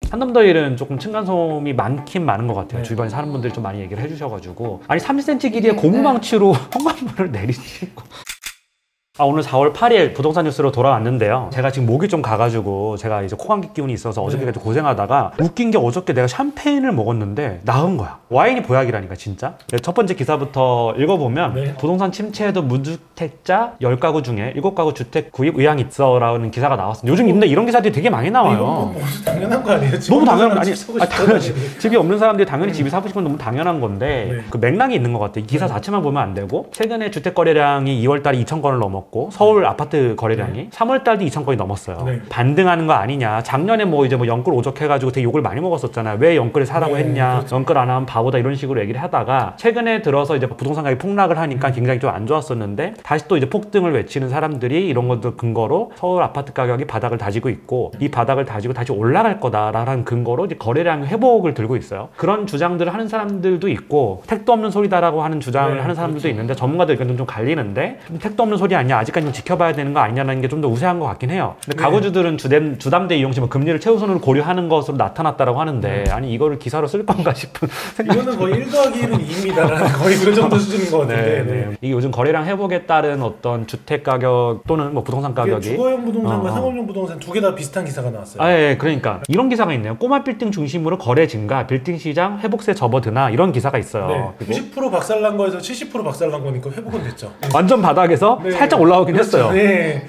한남더일은 조금 층간소음이 많긴 많은 것 같아요. 주변에 사는 분들이 좀 많이 얘기를 해주셔가지고 아니 30cm 길이의 고무망치로 현관문을 내리시고 오늘 4월 8일 부동산 뉴스로 돌아왔는데요. 제가 지금 목이 좀 가가지고 제가 이제 코감기 기운이 있어서 어저께까지 고생하다가 웃긴 게 어저께 내가 샴페인을 먹었는데 나은 거야. 와인이 보약이라니까 진짜. 첫 번째 기사부터 읽어보면 부동산 침체에도 무주택자 10가구 중에 7가구 주택 구입 의향이 있어 라는 기사가 나왔습니다. 요즘 근데 이런 기사들이 되게 많이 나와요. 이건 당연한 거 아니에요? 너무 당연한 아니 당연히 집이 없는 사람들이 당연히 집이 사고 싶은 건 너무 당연한 건데 그 맥락이 있는 것 같아요. 이 기사 자체만 보면 안 되고 최근에 주택 거래량이 2월달에 2,000건을 넘었고 서울 아파트 거래량이 3월달도 2,000건이 넘었어요. 반등하는 거 아니냐. 작년에 뭐 이제 뭐 영끌 오적해가지고 되게 욕을 많이 먹었었잖아요. 왜 영끌을 사라고 했냐. 그렇죠. 영끌 안 하면 바보다 이런 식으로 얘기를 하다가 최근에 들어서 이제 부동산 가격이 폭락을 하니까 굉장히 좀 안 좋았었는데 다시 또 이제 폭등을 외치는 사람들이 이런 것들 근거로 서울 아파트 가격이 바닥을 다지고 있고 이 바닥을 다지고 다시 올라갈 거다라는 근거로 이제 거래량 회복을 들고 있어요. 그런 주장들을 하는 사람들도 있고 택도 없는 소리다라고 하는 주장을 하는 사람들도 있는데 전문가들 의견은 좀 갈리는데 택도 없는 소리 아니야. 아직까지 좀 지켜봐야 되는 거 아니냐는 게 좀 더 우세한 것 같긴 해요. 근데 가구주들은 주담대 이용 시 뭐 금리를 최우선으로 고려하는 것으로 나타났다라고 하는데 아니 이거를 기사로 쓸 건가 싶은 이거는 거의 1 더하기 1은 2입니다라는 거의 그 정도 수준인 것 같은데 이게 요즘 거래량 회복에 따른 어떤 주택 가격 또는 뭐 부동산 가격이 주거용 부동산과 상업용 부동산 두 개 다 비슷한 기사가 나왔어요. 예, 그러니까 이런 기사가 있네요. 꼬마 빌딩 중심으로 거래 증가, 빌딩 시장 회복세 접어드나 이런 기사가 있어요. 90% 박살난 거에서 70% 박살난 거니까 회복은 됐죠. 완전 바닥에서 살짝 올라오긴 했어요.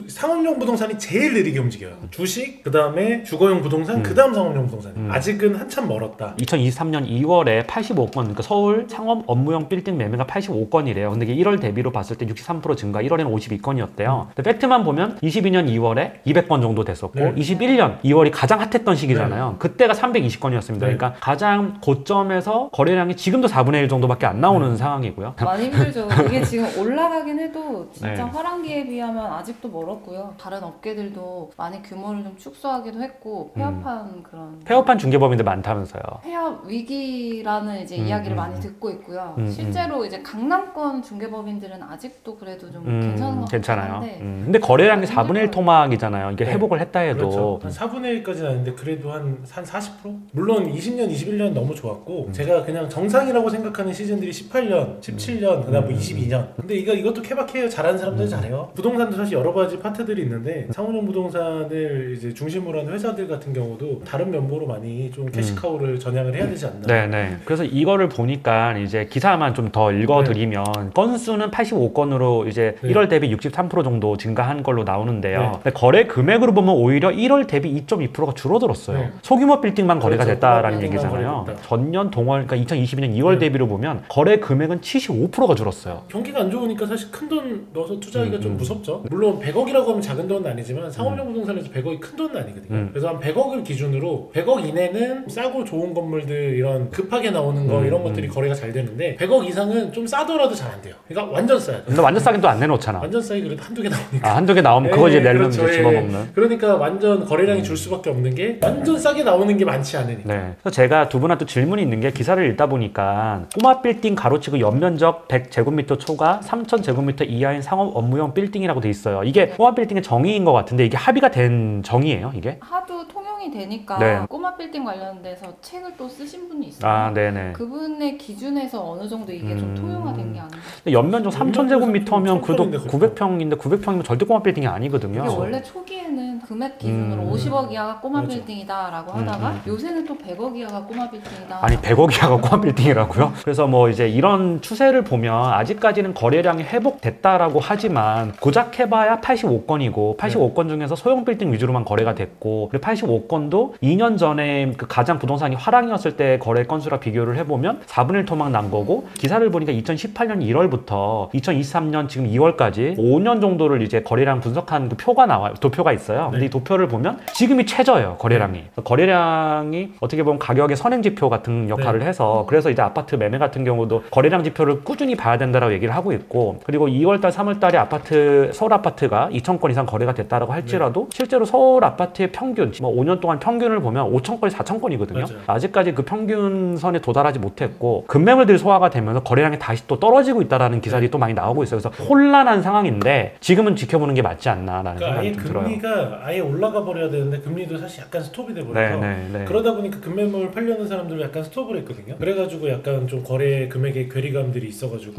상업용 부동산이 제일 느리게 움직여요. 주식, 그 다음에 주거용 부동산, 그 다음 상업용 부동산. 아직은 한참 멀었다. 2023년 2월에 85건, 그러니까 서울 상업 업무용 빌딩 매매가 85건이래요. 근데 이게 1월 대비로 봤을 때 63% 증가, 1월에는 52건이었대요. 근데 팩트만 보면 22년 2월에 200건 정도 됐었고 21년 2월이 가장 핫했던 시기잖아요. 그때가 320건이었습니다. 그러니까 가장 고점에서 거래량이 지금도 4분의 1 정도밖에 안 나오는 상황이고요. 많이 힘들죠. 이게 지금 올라가긴 해도 진짜 화랑기에 비하면 아직도 멀었고요. 다른 업계들도 많이 규모를 좀 축소하기도 했고 폐업한 그런 폐업한 중개법인들 많다면서요. 폐업 위기라는 이제 이야기를 많이 듣고 있고요. 실제로 이제 강남권 중개법인들은 아직도 그래도 좀 괜찮은 것 괜찮아요. 같은데 근데 거래량이 4분의 1 토막이잖아요. 이게 회복을 했다 해도 그렇죠. 한 4분의 1까지는 아닌데 그래도 한 40%? 물론 20년, 21년 너무 좋았고 제가 그냥 정상이라고 생각하는 시즌들이 18년, 17년, 그다음 뭐 22년. 근데 이것도 케바케예요. 잘하는 사람들 잘해요. 부동산도 사실 여러 가지 파트들이 있는데 상업용 부동산을 이제 중심으로 하는 회사들 같은 경우도 다른 면모로 많이 좀 캐시카우를 전향을 해야 되지 않나. 네네. 그래서 이거를 보니까 이제 기사만 좀 더 읽어드리면 건수는 85건으로 이제 1월 대비 63% 정도 증가한 걸로 나오는데요. 근데 거래 금액으로 보면 오히려 1월 대비 2.2%가 줄어들었어요. 소규모 빌딩만 거래가 됐다라는 얘기잖아요. 전년 동월, 그러니까 2022년 2월 대비로 보면 거래 금액은 75%가 줄었어요. 경기가 안 좋으니까 사실 큰 돈 넣어서 투자하기가 좀 무섭죠. 물론 100억이라고 하면 작은 돈은 아니지만 상업용 부동산에서 100억이 큰 돈은 아니거든요. 그래서 한 100억을 기준으로 100억 이내는 싸고 좋은 건물들 이런 급하게 나오는 거 이런 것들이 거래가 잘 되는데 100억 이상은 좀 싸더라도 잘 안 돼요. 그러니까 완전 싸요. 근데 완전 싸긴 또 안 내놓잖아. 완전 싸게 그래도 한두 개 나오니까. 한두 개 나오면 그거 이제 내려면 그렇죠. 집어먹는. 그러니까 완전 거래량이 줄 수밖에 없는 게 완전 싸게 나오는 게 많지 않으니까. 그래서 제가 두 분한테 질문이 있는 게 기사를 읽다 보니까 꼬마 빌딩 가로치고 연면적 100제곱미터 초과 3000제곱미터 이하인 상업 업무용 빌딩이라고 돼 있어요. 이게 꼬마 빌딩의 정의인 것 같은데 이게 합의가 된 정의예요, 이게? 하도 통용이 되니까 꼬마 빌딩 관련돼서 책을 또 쓰신 분이 있어요. 그분의 기준에서 어느 정도 이게 좀 통용화된 게 아닌가. 연면적 3000제곱미터면 그래도 900평인데 900평이면 절대 꼬마 빌딩이 아니거든요. 이게 원래 초기에는 금액 기준으로 50억 이하가 꼬마 빌딩이다라고 하다가 요새는 또 100억 이하가 꼬마 빌딩이다. 아니 100억 이하가 꼬마 빌딩이라고요? 그래서 뭐 이제 이런 추세를 보면 아직까지는 거래량이 회복됐다라고 하지만 고작 해봐야 85건이고 85건 중에서 소형 빌딩 위주로만 거래가 됐고 그리고 85건도 2년 전에 그 가장 부동산이 화랑이었을 때 거래 건수랑 비교를 해보면 4분의 1 토막 난 거고 기사를 보니까 2018년 1월부터 2023년 지금 2월까지 5년 정도를 이제 거래량 분석한 그 표가 나와요. 도표가 있어요. 근데 이 도표를 보면 지금이 최저예요. 거래량이. 거래량이 어떻게 보면 가격의 선행지표 같은 역할을 해서 그래서 이제 아파트 매매 같은 경우도 거래량 지표를 꾸준히 봐야 된다라고 얘기를 하고 있고 그리고 2월달 3월달에 서울 아파트가 2,000건 이상 거래가 됐다라고 할지라도 실제로 서울 아파트의 평균 뭐 5년 동안 평균을 보면 5,000건이 4,000건이거든요. 아직까지 그 평균선에 도달하지 못했고 급매물들이 소화가 되면서 거래량이 다시 또 떨어지고 있다라는 기사들이 또 많이 나오고 있어요. 그래서 혼란한 상황인데 지금은 지켜보는 게 맞지 않나라는 생각이 좀 들어요. 금리가 금리가 아예 올라가 버려야 되는데 금리도 사실 약간 스톱이 돼 버려서 그러다 보니까 금매물 팔려는 사람들 약간 스톱을 했거든요. 그래가지고 약간 좀 거래 금액에 괴리감들이 있어가지고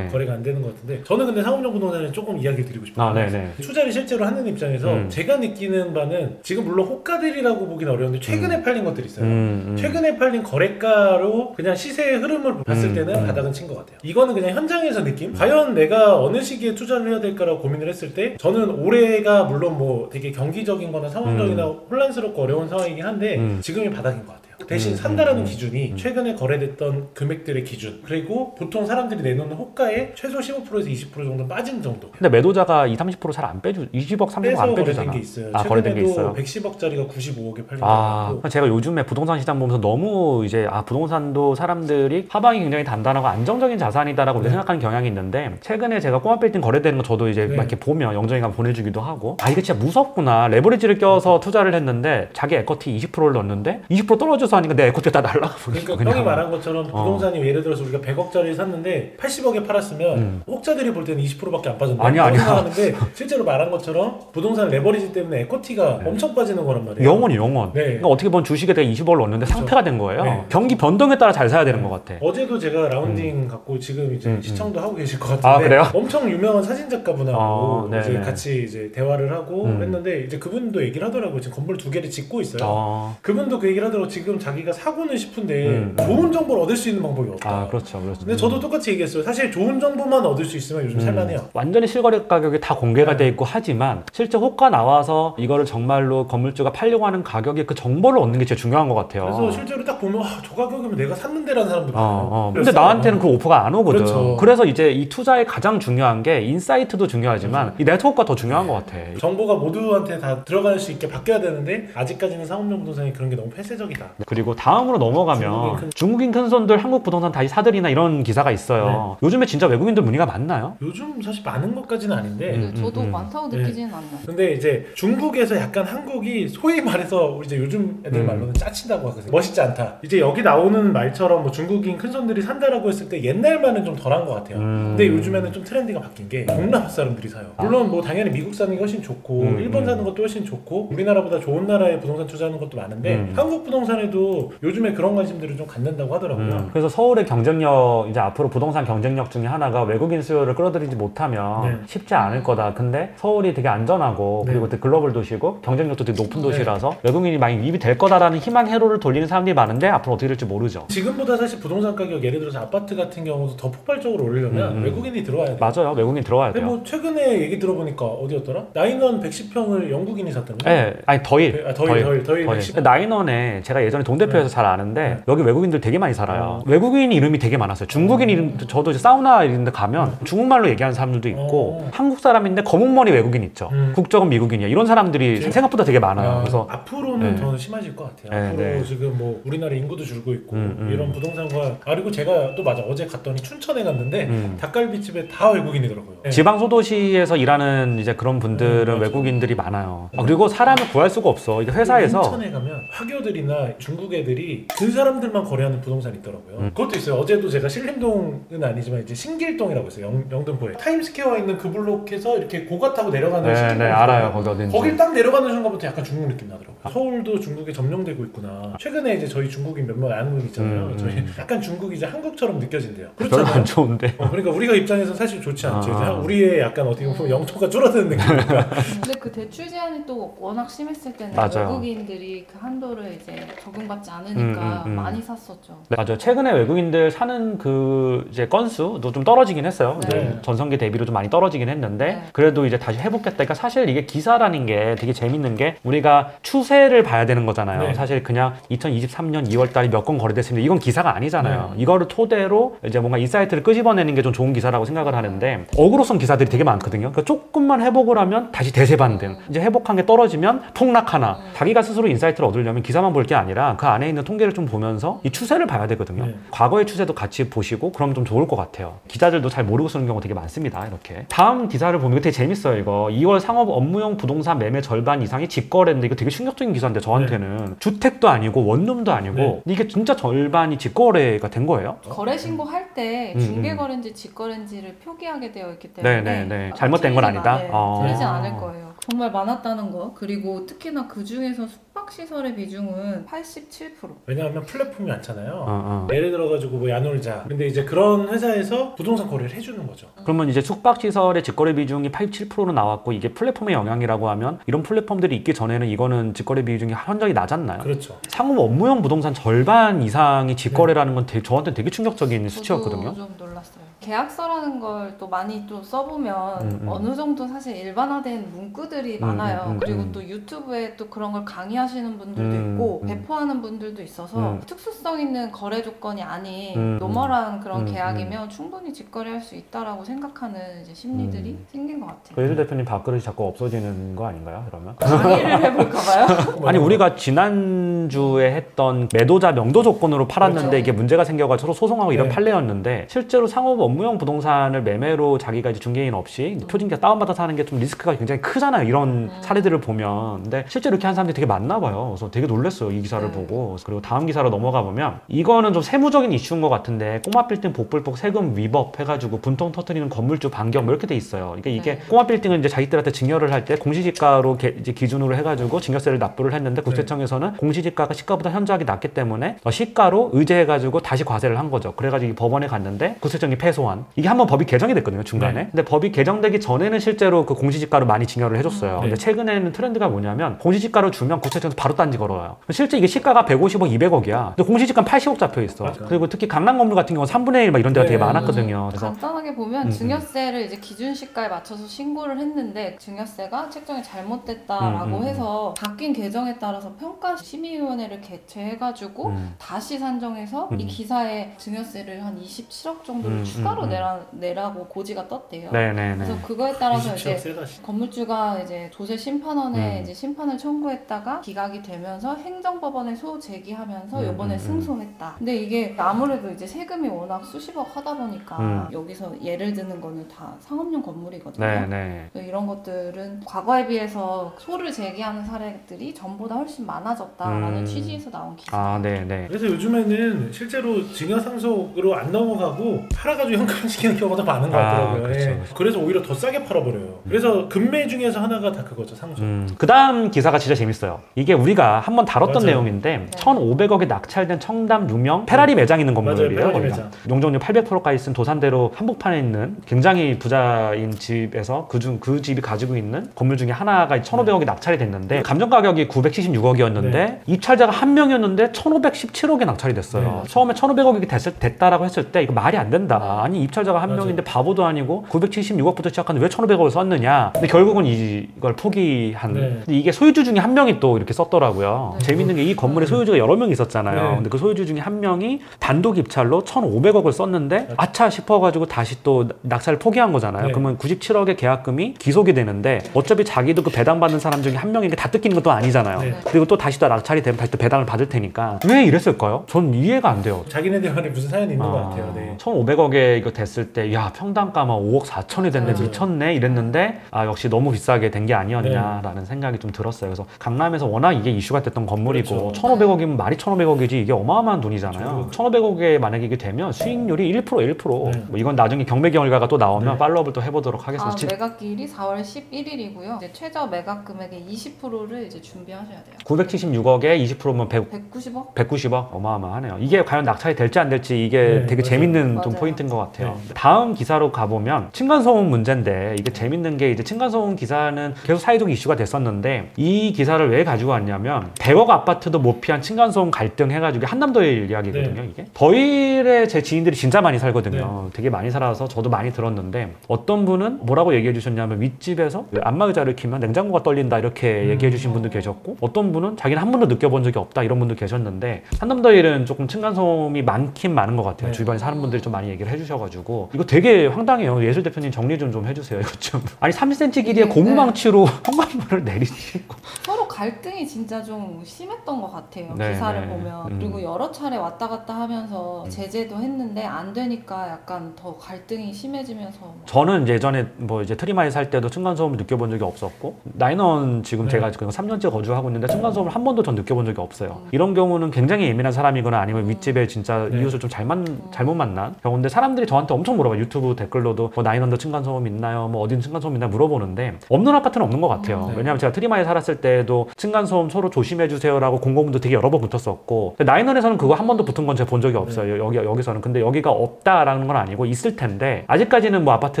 거래가 안 되는 것 같은데 저는 근데 상업용 부동산에 조금 이야기 드리고 싶어요. 투자를 실제로 하는 입장에서 제가 느끼는 바는 지금 물론 호가들이라고 보기는 어려운데 최근에 팔린 것들이 있어요. 최근에 팔린 거래가로 그냥 시세의 흐름을 봤을 때는 바닥은 친 것 같아요. 이거는 그냥 현장에서 느낌? 과연 내가 어느 시기에 투자를 해야 될까라고 고민을 했을 때 저는 올해가 물론 뭐 되게 경기적인 거나 상황적이나 혼란스럽고 어려운 상황이긴 한데 지금이 바닥인 것 같아요. 대신 산다라는 기준이 최근에 거래됐던 금액들의 기준 그리고 보통 사람들이 내놓는 호가의 최소 15%에서 20% 정도 빠진 정도. 근데 매도자가 30% 잘 안 빼주 20억 30억 안 빼주잖아. 거래된 게 있어요. 거래된 게 있어요. 110억짜리가 95억에 팔린 거. 제가 요즘에 부동산 시장 보면서 너무 이제 부동산도 사람들이 하방이 굉장히 단단하고 안정적인 자산이다라고 생각하는 경향이 있는데 최근에 제가 꼬마 빌딩 거래되는 거 저도 이제 막 이렇게 보면 영정이가 보내주기도 하고 이게 진짜 무섭구나. 레버리지를 껴서 투자를 했는데 자기 에쿼티 20%를 넣었는데 20% 떨어져서 하니까 내 에쿼티가 다 날라가 버리니까. 그러니까 형이 말한 것처럼 부동산이 예를 들어서 우리가 100억짜리 샀는데 80억에 팔았으면 혹자들이 볼 때는 20%밖에 안 빠졌다. 아니야. 생각하는데 실제로 말한 것처럼 부동산 레버리지 때문에 에쿼티가 엄청 빠지는 거란 말이에요. 영원. 그러니까 어떻게 보면 주식에 대해 20억을 넣었는데 상패가 된 거예요. 경기 변동에 따라 잘 사야 되는 것 같아. 어제도 제가 라운딩 갖고 지금 이제 시청도 하고 계실 것 같은데 그래요? 엄청 유명한 사진작가분하고 이제 같이 이제 대화를 하고 했는데 이제 그분도 얘기를 하더라고요. 지금 건물 2개를 짓고 있어요. 그분도 그 얘기를 하더라고요. 지금 자기가 사고는 싶은데 좋은 정보를 얻을 수 있는 방법이 없다. 그렇죠. 근데 저도 똑같이 얘기했어요. 사실 좋은 정보만 얻을 수 있으면 요즘 살만해요. 완전히 실거래 가격이 다 공개가 돼 있고 하지만 실제 호가 나와서 이거를 정말로 건물주가 팔려고 하는 가격에 그 정보를 얻는 게 제일 중요한 것 같아요. 그래서 실제로 딱 보면 저 가격이면 내가 샀는데라는 사람도 많아요. 근데 나한테는 그 오퍼가 안 오거든. 그렇죠. 그래서 이제 이 투자의 가장 중요한 게 인사이트도 중요하지만 이 네트워크가 더 중요한 것 같아. 정보가 모두한테 다 들어갈 수 있게 바뀌어야 되는데 아직까지는 상업용 부동산이 그런 게 너무 폐쇄적이다. 그리고 다음으로 넘어가면 중국인 큰손들 한국 부동산 다시 사들이나 이런 기사가 있어요. 요즘에 진짜 외국인들 문의가 많나요? 요즘 사실 많은 것까지는 아닌데 저도 많다고 느끼지는 않아요. 근데 이제 중국에서 약간 한국이 소위 말해서 우리 이제 요즘 애들 말로는 짜친다고 하거든요. 멋있지 않다. 이제 여기 나오는 말처럼 뭐 중국인 큰손들이 산다라고 했을 때 옛날만은 좀 덜한 것 같아요. 근데 요즘에는 좀 트렌드가 바뀐 게 동남아 사람들이 사요. 물론 뭐 당연히 미국 사는 게 훨씬 좋고 일본 사는 것도 훨씬 좋고 우리나라보다 좋은 나라에 부동산 투자하는 것도 많은데 한국 부동산에도 요즘에 그런 관심들을 좀 갖는다고 하더라고요. 그래서 서울의 경쟁력 이제 앞으로 부동산 경쟁력 중에 하나가 외국인 수요를 끌어들이지 못하면 쉽지 않을 거다. 근데 서울이 되게 안전하고 그리고 되게 글로벌 도시고 경쟁력도 되게 높은 도시라서 외국인이 많이 유입이 될 거다라는 희망 회로를 돌리는 사람들이 많은데 앞으로 어떻게 될지 모르죠. 지금보다 사실 부동산 가격 예를 들어서 아파트 같은 경우도 더 폭발적으로 오르려면 외국인이 들어와야 돼요. 맞아요. 외국인이 들어와야 돼요. 뭐 최근에 얘기 들어보니까 어디였더라? 나인원 110평을 영국인이 샀다면서? 네, 아니 더일. 더일 110평. 나인원에 제가 예전에 동대표에서 잘 아는데 여기 외국인들 되게 많이 살아요. 외국인 이름이 되게 많았어요. 중국인 이름 저도 이제 사우나 이런 데 가면 중국말로 얘기하는 사람들도 있고 한국 사람인데 검은머리 외국인 있죠. 국적은 미국인이야. 이런 사람들이 생각보다 되게 많아요. 그래서 앞으로는 더 심해질 것 같아요. 앞으로 지금 뭐 우리나라 인구도 줄고 있고 이런 부동산과 그리고 제가 또 맞아 어제 갔더니 춘천에 갔는데 닭갈비집에 다 외국인이더라고요. 지방 소도시에서 일하는 이제 그런 분들은 외국인들이 많아요. 그리고 사람을 구할 수가 없어. 이게 회사에서 춘천에 가면 화교들이나 중국 애들이 그 사람들만 거래하는 부동산이 있더라고요. 그것도 있어요. 어제도 제가 신림동은 아니지만 이제 신길동이라고 있어요. 영등포에 타임스퀘어에 있는 그 블록에서 이렇게 고가 타고 내려가는 신길동. 네, 알아요. 거기 어딘지. 거길 딱 내려가는 순간부터 약간 중국 느낌 나더라고요. 서울도 중국에 점령되고 있구나. 최근에 이제 저희 중국인 몇 명 아는 분 있잖아요. 저희 약간 중국이 이제 한국처럼 느껴진대요. 별로 안 좋은데. 그러니까 우리가 입장에서 사실 좋지 않죠. 우리의 약간 어떻게 보면 영토가 줄어드는 느낌이니까. 근데 그 대출 제한이 또 워낙 심했을 때는 맞아요. 외국인들이 그 한도를 이제 적응받지 않으니까 많이 샀었죠. 네, 맞아요. 최근에 외국인들 사는 그 이제 건수도 좀 떨어지긴 했어요. 이제 전성기 대비로 좀 많이 떨어지긴 했는데 그래도 이제 다시 회복했다. 그러니까 사실 이게 기사라는 게 되게 재밌는 게 우리가 추세를 봐야 되는 거잖아요. 사실 그냥 2023년 2월 달에 몇 건 거래됐습니다. 이건 기사가 아니잖아요. 이거를 토대로 이제 뭔가 인사이트를 끄집어내는 게 좀 좋은 기사라고 생각을 하는데 어그로성 기사들이 되게 많거든요. 그러니까 조금만 회복을 하면 다시 대세 반등. 이제 회복한 게 떨어지면 폭락하나. 자기가 스스로 인사이트를 얻으려면 기사만 볼 게 아니라 그 안에 있는 통계를 좀 보면서 이 추세를 봐야 되거든요. 과거의 추세도 같이 보시고 그럼 좀 좋을 것 같아요. 기자들도 잘 모르고 쓰는 경우 되게 많습니다. 이렇게. 다음 기사를 보면 되게 재밌어요. 이거 2월 상업 업무용 부동산 매매 절반 이상이 직거래인데 이거 되게 충격적인 기사인데 저한테는 주택도 아니고 원룸도 아니고 이게 진짜 절반이 직거래가 된 거예요. 거래 신고할 때 중개거래인지 직거래인지를 표기하게 되어 있기 때문에 네네네. 잘못된 건 아니다. 틀리진 않을 거예요. 정말 많았다는 거. 그리고 특히나 그 중에서 숙박시설의 비중은 87%. 왜냐하면 플랫폼이 많잖아요. 예를 들어가지고 뭐 야놀자. 근데 이제 그런 회사에서 부동산 거래를 해주는 거죠. 그러면 이제 숙박시설의 직거래 비중이 87%로 나왔고 이게 플랫폼의 영향이라고 하면 이런 플랫폼들이 있기 전에는 이거는 직거래 비중이 현저히 낮았나요? 그렇죠. 상업 업무용 부동산 절반 이상이 직거래라는 건 저한테 되게 충격적인 수치였거든요. 저도 좀 놀랐어요. 계약서라는 걸 또 많이 또 써보면 어느 정도 사실 일반화된 문구들이 많아요. 그리고 또 유튜브에 또 그런 걸 강의하시는 분들도 있고 배포하는 분들도 있어서 특수성 있는 거래 조건이 아닌 노멀한 그런 계약이면 충분히 직거래할 수 있다라고 생각하는 이제 심리들이 생긴 것 같아요. 예술 대표님 밥그릇이 자꾸 없어지는 거 아닌가요? 그러면? 강의를 해볼까봐요? 아니 우리가 지난주에 했던 매도자 명도 조건으로 팔았는데 그렇죠. 이게 문제가 생겨가지고 서로 소송하고 이런 네. 판례였는데 실제로 상업 업무용 부동산을 매매로 자기가 이제 중개인 없이 표준기가 다운받아서 하는 게 좀 리스크가 굉장히 크잖아요. 이런 사례들을 보면. 근데 실제로 이렇게 하는 사람들이 되게 많나 봐요. 그래서 되게 놀랐어요. 이 기사를 보고. 그리고 다음 기사로 넘어가 보면 이거는 좀 세무적인 이슈인 것 같은데 꼬마 빌딩 복불복 세금 위법 해가지고 분통 터트리는 건물주 반경 뭐 이렇게 돼 있어요. 그러니까 이게 꼬마 빌딩은 이제 자기들한테 증여를 할 때 공시지가로 이제 기준으로 해가지고 증여세를 납부를 했는데 국세청에서는 공시지가가 시가보다 현저하게 낮기 때문에 시가로 의제해가지고 다시 과세를 한 거죠. 그래가지고 법원에 갔는데 국세청이 패소한. 이게 한번 법이 개정이 됐거든요, 중간에. 네. 근데 법이 개정되기 전에는 실제로 그 공시지가로 많이 증여를 해줬어요. 근데 최근에는 트렌드가 뭐냐면 공시지가로 주면 국세청에서 바로 딴지 걸어요. 실제 이게 시가가 150억, 200억이야. 근데 공시지가는 80억 잡혀 있어. 맞아. 그리고 특히 강남 건물 같은 경우는 3분의 1 막 이런 데가 되게 많았거든요. 그래서 간단하게 보면 증여세를 이제 기준 시가에 맞춰서 신고를 했는데 증여세가 책정이 잘못됐다라고 해서 바뀐 개정에 따라서 평가 심의위원회를 개최해가지고 다시 산정해서 이 기사에 증여세를 한 27억 정도를 추가로 내라고 고지가 떴대요. 네네네. 그래서 그거에 따라서 이제 세다. 건물주가 이제 조세 심판원에 이제 심판을 청구했다가 기각이 되면서 행정법원에 소 제기하면서 이번에 승소했다. 근데 이게 아무래도 이제 세금이 워낙 수십억 하다 보니까 여기서 예를 드는 거는 다 상업용 건물이거든요. 네네. 그래서 이런 것들은 과거에 비해서 소를 제기하는 사례들이 전보다 훨씬 많아졌다라는 취지에서 나온 기사. 아, 네네. 그래서 요즘에는 실제로 증여 상속으로 안 넘어가고 팔아가지고 현금시키는 경우가 더 많은 것 같더라고요. 그렇죠, 예. 그렇죠. 그래서 오히려 더 싸게 팔아버려요. 그래서 금매 중에서 하나가 다 그거죠, 상속. 그 다음 기사가 진짜 재밌어요. 이게 우리가 한번 다뤘던 맞아요. 내용인데 1,500억에 낙찰된 청담 유명 페라리 매장 있는 건물이에요. 맞아요, 페라리 거기가. 매장. 용적률 800%까지 쓴 도산대로 한복판에 있는 굉장히 부자인 집에서 그 집이 가지고 있는 건물 중에 하나가 1,500억이 낙찰이 됐는데 감정 가격이 976억이었는데 네. 입찰자가 한 명이었는데 1,517억에 낙찰이 됐어요. 네. 처음에 1,500억이 됐다라고 했을 때 이거 말이 안 된다. 아니 입찰자가 한 맞아요. 명인데 바보도 아니고 976억부터 시작하는데 왜 1,500억을 썼느냐. 근데 결국은 이걸 포기한. 네. 근데 이게 소유주 중에 한 명이 또 이렇게 썼더라고요. 재밌는 게 이 건물에 소유주가 여러 명이 있었잖아요. 네. 근데 그 소유주 중에 한 명이 단독 입찰로 1,500억을 썼는데 아차 싶어가지고 다시 또 낙찰을 포기한 거잖아요. 네. 그러면 97억의 계약금이 기속이 되는데 어차피 자기도 그 배당받는 사람 중에 한 명에게 다 뜯기는 것도 아니잖아요. 네. 그리고 또 다시 또 낙찰이 되면 다시 또 배당을 받을 테니까 왜 이랬을까요? 전 이해가 안 돼요. 자기네들만의 무슨 사연이 있는 것 같아요. 네. 1,500억에 이거 됐을 때 야 평당가만 5억 4천이 됐네 맞아요. 미쳤네 이랬는데 역시 너무 비싸게 된 게 아니었냐라는 생각이 좀 들었어요. 그래서 강남에서 워낙 이게 이슈가 됐던 건물이고 그렇죠. 1,500억이면 말이 1,500억이지 이게 어마어마한 돈이잖아요. 그렇죠. 1,500억에 만약에 이게 되면 수익률이 1%. 뭐 이건 나중에 경매 결과가 또 나오면 네. 팔로업을 또 해보도록 하겠습니다. 매각기일이 4월 11일이고요. 이제 최저 매각 금액의 20%를 이제 준비하셔야 돼요. 976억에 20%면 190억? 190억 어마어마하네요. 이게 과연 낙찰이 될지 안 될지 이게 네, 되게 맞아요. 재밌는 좀 맞아요. 포인트인 것 같아요. 네. 다음 기사로 가보면 층간소음 문제인데 이게 재밌는 게 이제 층간소음 기사는 계속 사회적 이슈가 됐었는데 이 기사를 왜 가지고 왔냐면 100억 아파트도 못 피한 층간소음 갈등 해가지고 한남더일 이야기거든요. 이게 더일에 제 지인들이 진짜 많이 살거든요. 되게 많이 살아서 저도 많이 들었는데 어떤 분은 뭐라고 얘기해 주셨냐면 윗집에서 안마의자를 키면 냉장고가 떨린다 이렇게 얘기해 주신 분도 계셨고 어떤 분은 자기는 한 번도 느껴본 적이 없다 이런 분도 계셨는데 한남더일은 조금 층간소음이 많긴 많은 것 같아요. 주변에 사는 분들이 좀 많이 얘기를 해주셔가지고 이거 되게 황당해요. 예술 대표님 정리 좀 해주세요. 이거 좀 아니 30cm 길이의 고무망치로 현관문을 내리시고 서로 갈등이 진짜 좀 심했던 것 같아요. 네, 기사를 네. 보면. 그리고 여러 차례 왔다 갔다 하면서 제재도 했는데 안 되니까 약간 더 갈등이 심해지면서 저는 예전에 뭐 이제 트리마에 살 때도 층간소음을 느껴본 적이 없었고 나인원 지금 제가 지금 3년째 거주하고 있는데 층간소음을 한 번도 전 느껴본 적이 없어요. 이런 경우는 굉장히 예민한 사람이거나 아니면 윗집에 진짜 이웃을 좀 잘못 만난 경우인데 사람들이 저한테 엄청 물어봐요. 유튜브 댓글로도 뭐 나인원도 층간소음 있나요? 뭐 어딘 층간소음 있나 물어보는데 없는 없는 아파트는 없는 것 같아요. 네. 왜냐하면 제가 트리마에 살았을 때도 층간소음 서로 조심해주세요라고 공고문도 되게 여러 번 붙었었고, 나인원에서는 그거 한 번도 붙은 건 제가 본 적이 없어요. 여기서는. 근데 여기가 없다라는 건 아니고 있을 텐데, 아직까지는 뭐 아파트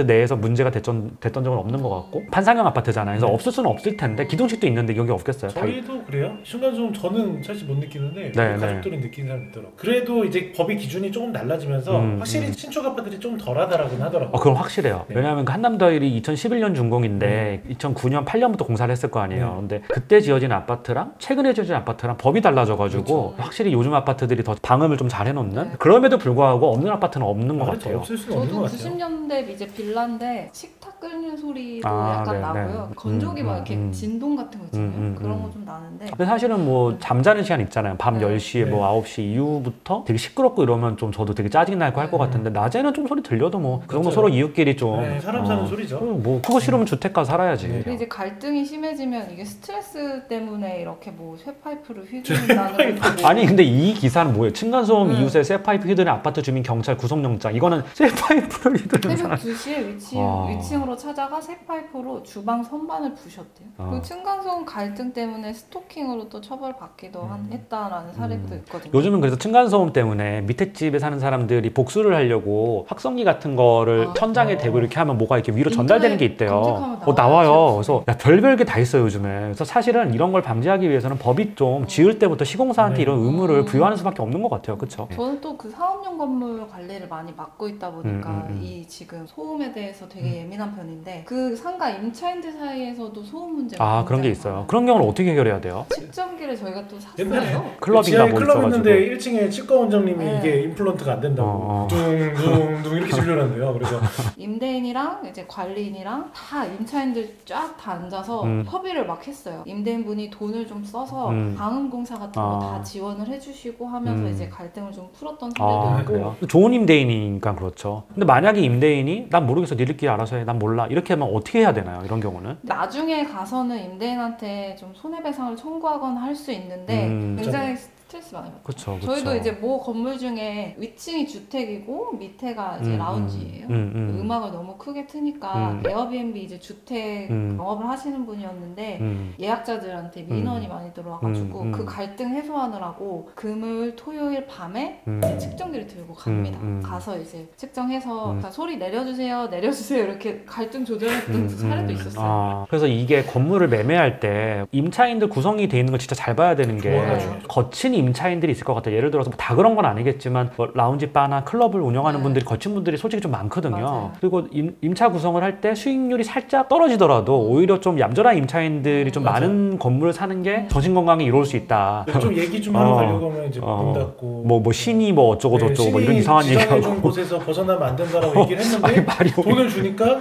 내에서 문제가 됐던 적은 없는 것 같고, 판상형 아파트잖아요. 그래서 없을 수는 없을 텐데, 기둥식도 있는데 여기 없겠어요. 저희도 그래요. 층간소음 저는 사실 못 느끼는데 네, 가족들은 느끼는 사람 있더라고. 그래도 이제 법이 기준이 조금 달라지면서 확실히 신축 아파트들이 좀 덜하다라고는 하더라고. 그건 확실해요. 네. 왜냐하면 그 한남더일이 2011년 준공인데 2009년, 8년부터 공사를 했을 거 아니에요. 근데 그때 지어진 아파트랑 최근에 지어진 아파트랑 법이 달라져가지고 그렇죠. 확실히 요즘 아파트들이 더 방음을 좀 잘 해놓는. 네. 그럼에도 불구하고 없는 아파트는 없는 것 그렇죠. 같아요. 없을 수는 없는 것 저도 같아요. 90년대 이제 빌라인데 식탁 끓는 소리도 아, 약간 네, 나고요. 네. 건조기 막 이렇게 진동 같은 거 있잖아요. 그런 거 음. 좀 나는데. 근데 사실은 뭐 잠자는 시간 있잖아요. 밤 네. 10시에 네. 뭐 9시 이후부터 되게 시끄럽고 이러면 좀 저도 되게 짜증 날 거 할 것 같은데 낮에는 좀 소리 들려도 뭐 그 정도 맞아요. 서로 이웃끼리 좀 네, 사람 사는 소리죠. 뭐 그거 싫으면 주택 가서 살아야지. 네. 근데 이제 갈등이 심해지면 이게 스트레스 때문에 이렇게 뭐 쇠파이프를 휘두른다는 걸 보고 아니 근데 이 기사는 뭐예요? 층간소음 네. 이웃에 쇠파이프 휘두른 아파트 주민 경찰 구속영장. 이거는 쇠파이프를 휘두른 새벽 사람. 2시에 위층으로 찾아가 쇠파이프로 주방 선반을 부셨대요. 그 층간소음 갈등 때문에 스토킹으로 또 처벌받기도 했다라는 사례도 있거든요. 요즘은 그래서 층간소음 때문에 밑에 집에 사는 사람들이 복수를 하려고 확성기 같은 거를 천장에 대고 이렇게 하면 뭐가 이렇게 위로 전달되는 게 있대요. 검색하면 나와요. 나와요. 그래서 야, 별별 게 다 있어요 요즘에. 그래서 사실은 이런 걸 방지하기 위해서는 법이 좀 지을 때부터 시공사한테 네. 이런 의무를 부여하는 수밖에 없는 것 같아요. 그렇죠? 저는 또 그 사업용 건물 관리를 많이 맡고 있다 보니까 이 지금 소음에 대해서 되게 예민한 편인데 그 상가 임차인들 사이에서도 소음 문제가 그런 게 굉장히 있어요. 많아요. 그런 경우는 어떻게 해결해야 돼요? 측정기를 저희가 또 옛날에 샀어요. 클럽인가 지하에 뭐 클럽 있어가지고. 있는데 1층에 치과 원장님이 네. 이게 임플란트가 안 된다고 어. 둥둥둥 이렇게 질려는데요. 그래서 임대인이랑 이제 관리인이랑 다 임차인들 쫙 다 앉아서 협의를 막 했어요. 임대인분이 돈을 좀 써서 방음공사 같은 거 다 지원을 해주시고 하면서 이제 갈등을 좀 풀었던 사례도 있고. 그래요? 좋은 임대인이니까 그렇죠. 근데 만약에 임대인이 난 모르겠어 니들끼리 알아서 해 난 몰라 이렇게 하면 어떻게 해야 되나요? 이런 경우는? 나중에 가서는 임대인한테 좀 손해배상을 청구하거나 할 수 있는데 굉장히 스트레스 많이 받아요. 그렇죠. 저희도 이제 모 건물 중에 위층이 주택이고 밑에가 이제 라운지예요. 음악을 너무 크게 트니까 에어비앤비 이제 주택 영업을 하시는 분이었는데 예약자들한테 민원이 많이 들어와가지고 그 갈등 해소하느라고 금요일, 토요일 밤에 이제 측정기를 들고 갑니다. 가서 이제 측정해서 자, 소리 내려주세요, 내려주세요 이렇게 갈등 조절했던 사례도 있었어요. 그래서 이게 건물을 매매할 때 임차인들 구성이 돼 있는 걸 진짜 잘 봐야 되는 게 조화가 중요해요. 거친 임차인들이 있을 것 같아요. 예를 들어서 뭐다 그런 건 아니겠지만 뭐 라운지 바나 클럽을 운영하는 분들이 거친 분들이 솔직히 좀 많거든요. 맞아요. 그리고 임차 구성을 할 때 수익률이 살짝 떨어지더라도 오히려 좀 얌전한 임차인들이 좀 맞아요. 많은 건물을 사는 게 정신 건강에 이로울 수 있다. 좀 얘기 좀 하러 가려고 하면 이제 문 닫고 뭐 신이 뭐 어쩌고 저쩌고 뭐 이런 이상한 지정해준 얘기하고 곳에서 벗어나면 안 된다라고 얘기를 했는데 말이 돈을 주니까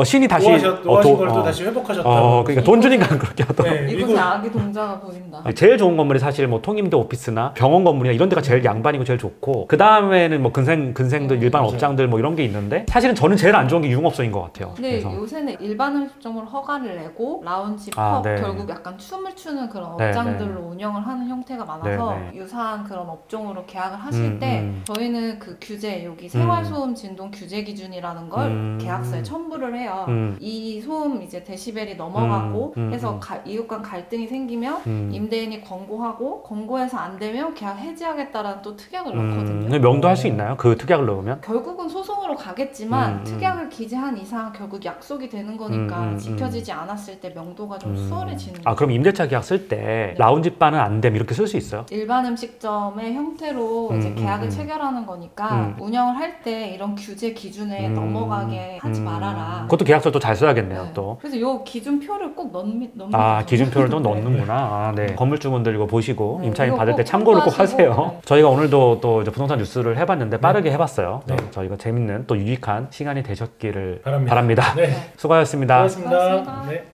신이 다시 노하신 걸 또 다시 회복하셨다. 그러니까 돈 주니까 그렇게 하더라고. 네, 이곳에 악의 동자가 보인다. 제일 좋은 건물이 사실 뭐 통임대 오피스나 병원 건물이나 이런 데가 제일 양반이고 제일 좋고 그 다음에는 뭐 근생들 일반 맞아요. 업장들 뭐 이런 게 있는데 사실은 저는 제일 안 좋은 게 유흥업소인 것 같아요. 근데 그래서 요새는 일반 음식점으로 허가를 내고 라운지, 펍, 네. 결국 약간 춤을 추는 그런 네, 업장들로 운영을 하는 형태가 많아서 네, 네. 유사한 그런 업종으로 계약을 하실 때 저희는 그 규제, 여기 생활소음 진동 규제 기준이라는 걸 계약서에 첨부를 해요. 이 소음 이제 데시벨이 넘어가고 해서 이웃 간 갈등이 생기면 임대인이 권고하고 권고해서 안 되면 계약 해지하겠다라는 또 특약을 넣거든요. 명도할 수 있나요? 그 특약을 넣으면? 결국은 소송으로 가겠지만 특약을 기재한 이상 결국 약속이 되는 거니까 지켜지지 않았을 때 명도가 좀 수월해지는 거죠. 그럼 임대차 계약 쓸 때 라운지 바는 안 됨 이렇게 쓸 수 있어요? 일반 음식점의 형태로 이제 계약을 체결하는 거니까 운영을 할 때 이런 규제 기준에 넘어가게 하지 말아라. 그것도 계약서 또 잘 써야겠네요. 네. 또. 그래서 요 기준표를 꼭 넣습니다. 기준표를 좀 넣는구나. 네. 건물주분들 이거 보시고 네, 임차인 이거 받을 꼭 때 참고를 꼭 참고하시고, 하세요. 네. 저희가 오늘도 또 이제 부동산 뉴스를 해봤는데 빠르게 해봤어요. 네. 저희가 재밌는 또 유익한 시간이 되셨기를 바랍니다. 바랍니다. 네. 수고하셨습니다. 수고하셨습니다. 고맙습니다. 네.